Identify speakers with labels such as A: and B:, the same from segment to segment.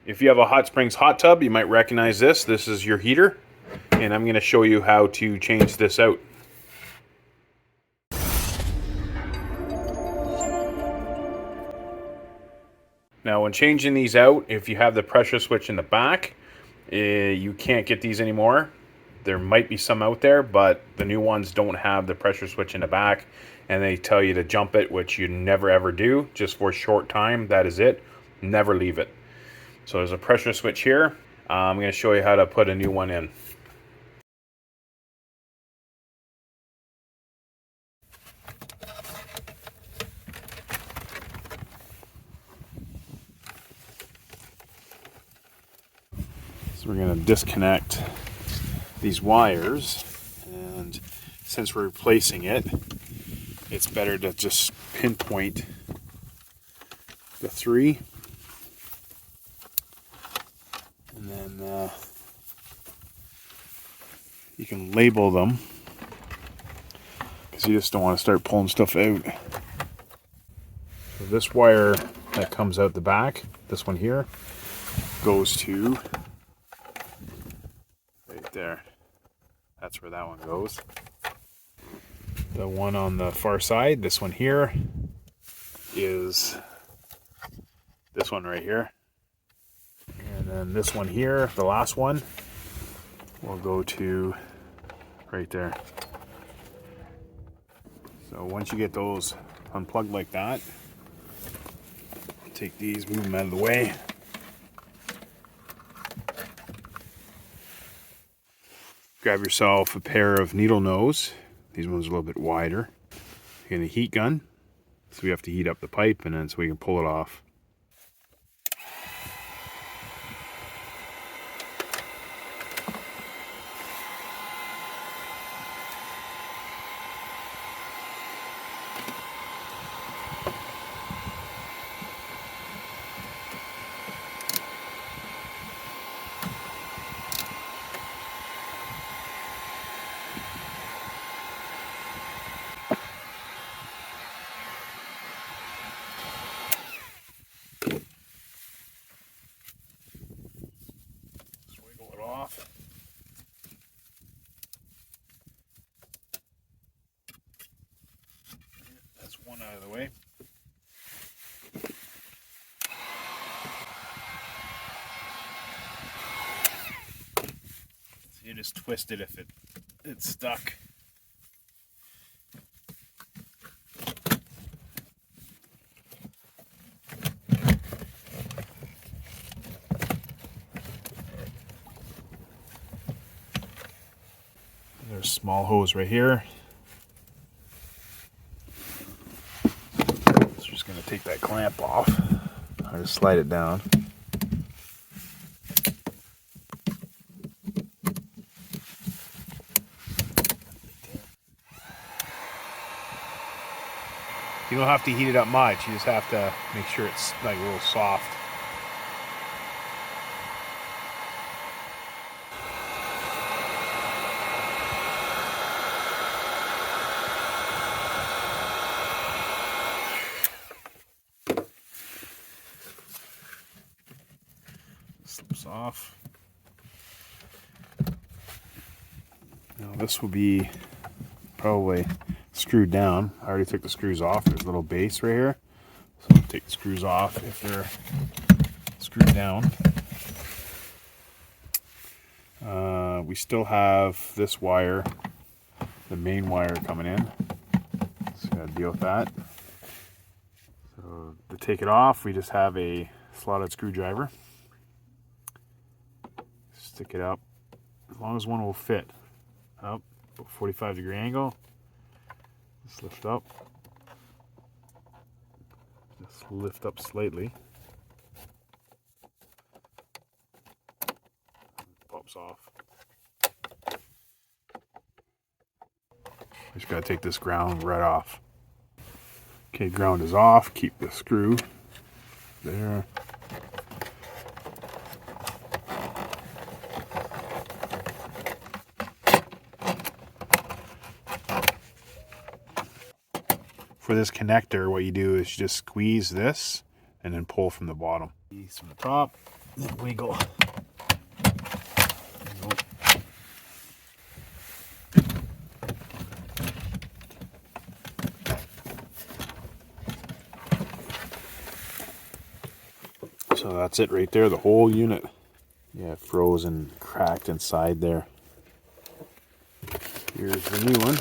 A: If you have a HotSpring hot tub, you might recognize this. This is your heater, and I'm going to show you how to change this out. Now, when changing these out, if you have the pressure switch in the back, you can't get these anymore. There might be some out there, but the new ones don't have the pressure switch in the back, and they tell you to jump it, which you never ever do, just for a short time. That is it. Never leave it. So there's a pressure switch here. I'm going to show you how to put a new one in. So we're going to disconnect these wires, and since we're replacing it, it's better to just pinpoint the three, and then you can label them, because you just don't want to start pulling stuff out. So this wire that comes out the back, this one here, goes to right there. That's where that one goes. The one on the far side, this one here, is this one right here. And then this one here, the last one, will go to right there. So once you get those unplugged like that, take these, move them out of the way. Grab yourself a pair of needle nose. These ones are a little bit wider. And a heat gun. So we have to heat up the pipe, and then so we can pull it off. Off. That's one out of the way. So you just twist it if it's stuck. There's a small hose right here. So just going to take that clamp off. I just slide it down. You don't have to heat it up much. You just have to make sure it's like a little soft. Slips off. Now this will be probably screwed down. I already took the screws off. There's a little base right here. So I'll take the screws off if they're screwed down. We still have this wire, the main wire coming in. So gotta deal with that. So to take it off, we just have a slotted screwdriver. Stick it up as long as one will fit. Up, 45-degree angle. Just lift up. Just lift up slightly. Pops off. Just gotta take this ground right off. Okay, ground is off. Keep the screw there. For this connector, what you do is you just squeeze this and then pull from the bottom. From the top, then wiggle. Nope. So that's it right there, the whole unit. Yeah, it froze and cracked inside there. Here's the new one.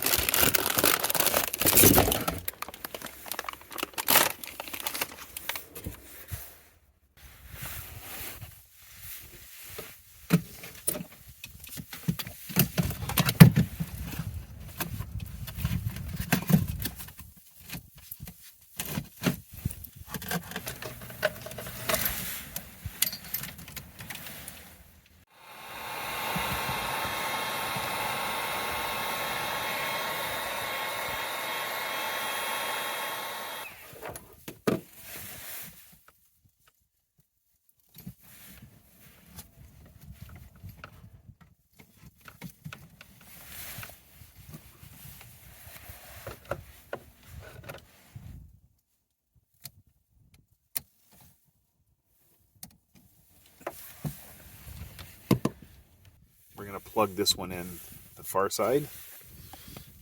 A: We're going to plug this one in the far side.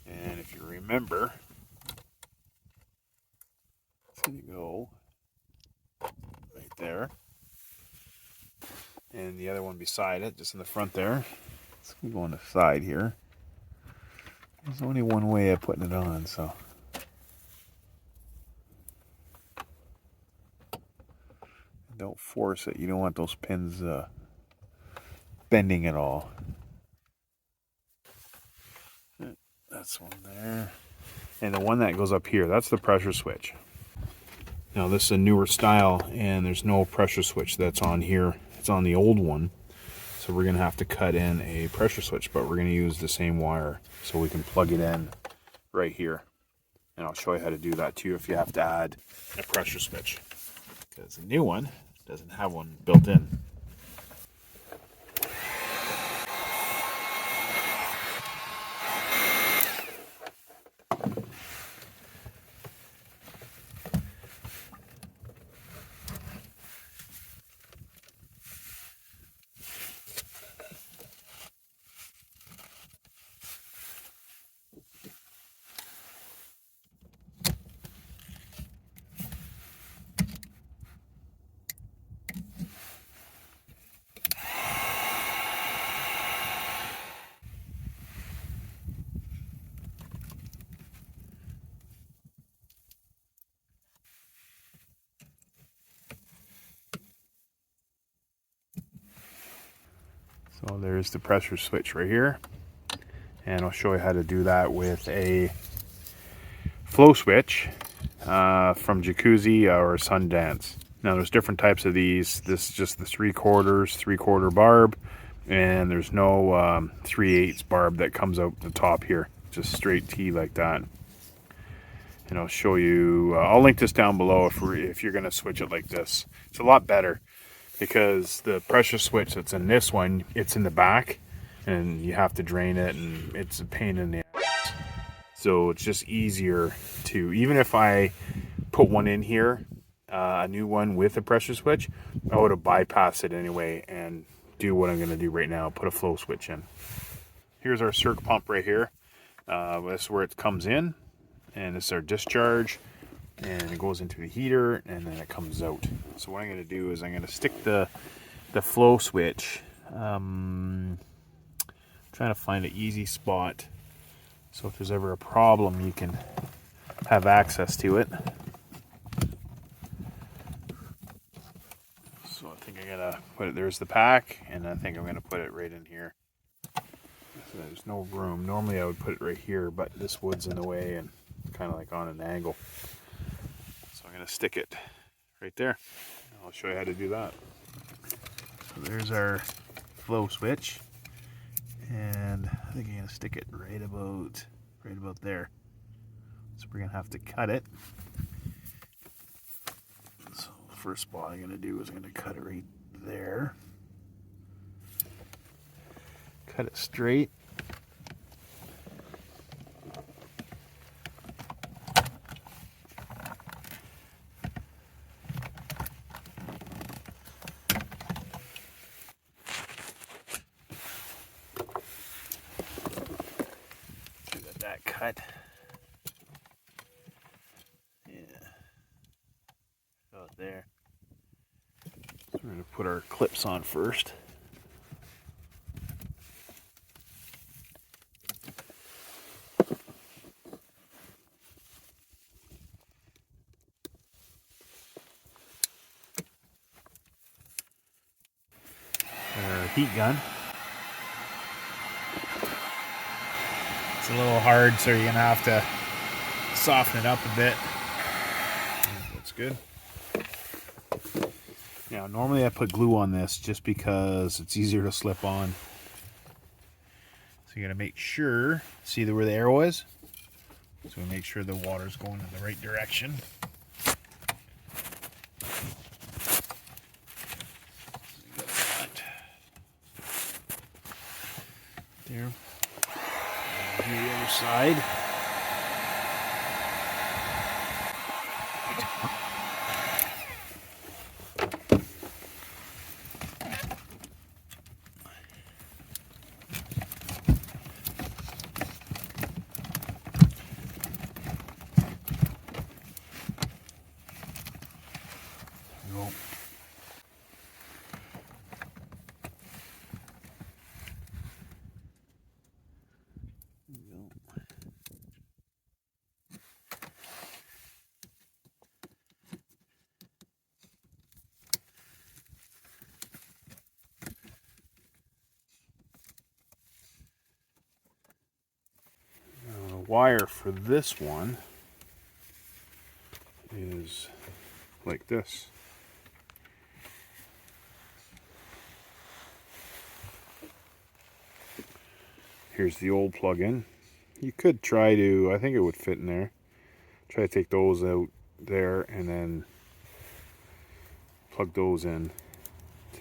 A: And if you remember, it's going to go right there. And the other one beside it, just in the front there. It's going to go on the side here. There's only one way of putting it on, so. Don't force it. You don't want those pins bending at all. That's one there. And the one that goes up here, that's the pressure switch. Now this is a newer style and there's no pressure switch that's on here. It's on the old one. So we're going to have to cut in a pressure switch, but we're going to use the same wire so we can plug it in right here. And I'll show you how to do that too if you have to add a pressure switch. Because the new one doesn't have one built in. So there's the pressure switch right here. And I'll show you how to do that with a flow switch from Jacuzzi or Sundance. Now there's different types of these. This is just the 3/4 barb. And there's no 3/8 barb that comes out the top here. Just straight T like that. And I'll show you, I'll link this down below if you're going to switch it like this. It's a lot better. Because the pressure switch that's in this one, it's in the back and you have to drain it and it's a pain in the ass. So it's just easier to, even if I put one in here, a new one with a pressure switch, I would have bypassed it anyway and do what I'm going to do right now, put a flow switch in. Here's our circ pump right here. This is where it comes in and this is our discharge. And it goes into the heater and then it comes out. So what I'm going to do is I'm going to stick the flow switch. Trying to find an easy spot so if there's ever a problem you can have access to it. So I think I'm going to put it, there's the pack, and I think I'm going to put it right in here. So there's no room. Normally I would put it right here, but this wood's in the way and kind of like on an angle. I'm going to stick it right there. I'll show you how to do that. So there's our flow switch, and I think I'm going to stick it right about there. So we're going to have to cut it. So the first spot I'm going to do is I'm going to cut it right there. Cut it straight. that cut. Yeah. About there. So we're going to put our clips on first. Our heat gun. It's a little hard, so you're going to have to soften it up a bit. That's good. Now, normally I put glue on this just because it's easier to slip on. So you got to make sure, see where the arrow is? So we make sure the water's going in the right direction. There. And the other side. Wire for this one is like this. Here's the old plug-in. You could try to, I think it would fit in there. Try to take those out there and then plug those in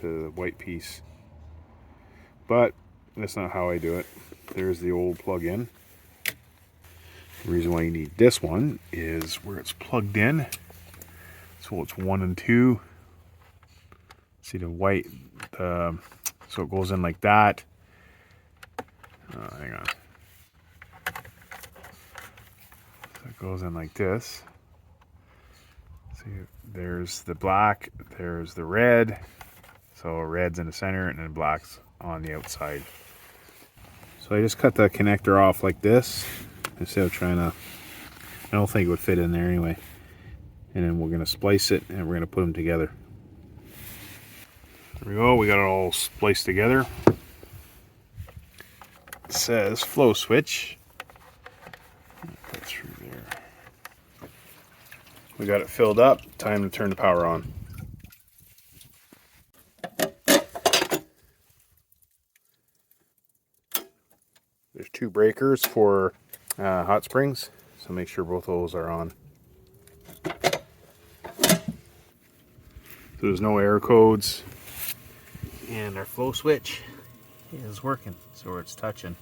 A: to the white piece. But that's not how I do it. There's the old plug-in. The reason why you need this one is where it's plugged in. So it's 1 and 2. See the white, so it goes in like that. Hang on. So it goes in like this. See, there's the black, there's the red. So red's in the center and then black's on the outside. So I just cut the connector off like this. Instead of trying to, I don't think it would fit in there anyway. And then we're going to splice it and we're going to put them together. There we go, we got it all spliced together. It says flow switch. Put it through there. We got it filled up, time to turn the power on. There's 2 breakers for hot springs, so make sure both of those are on. So there's no error codes, and our flow switch is working, so it's touching.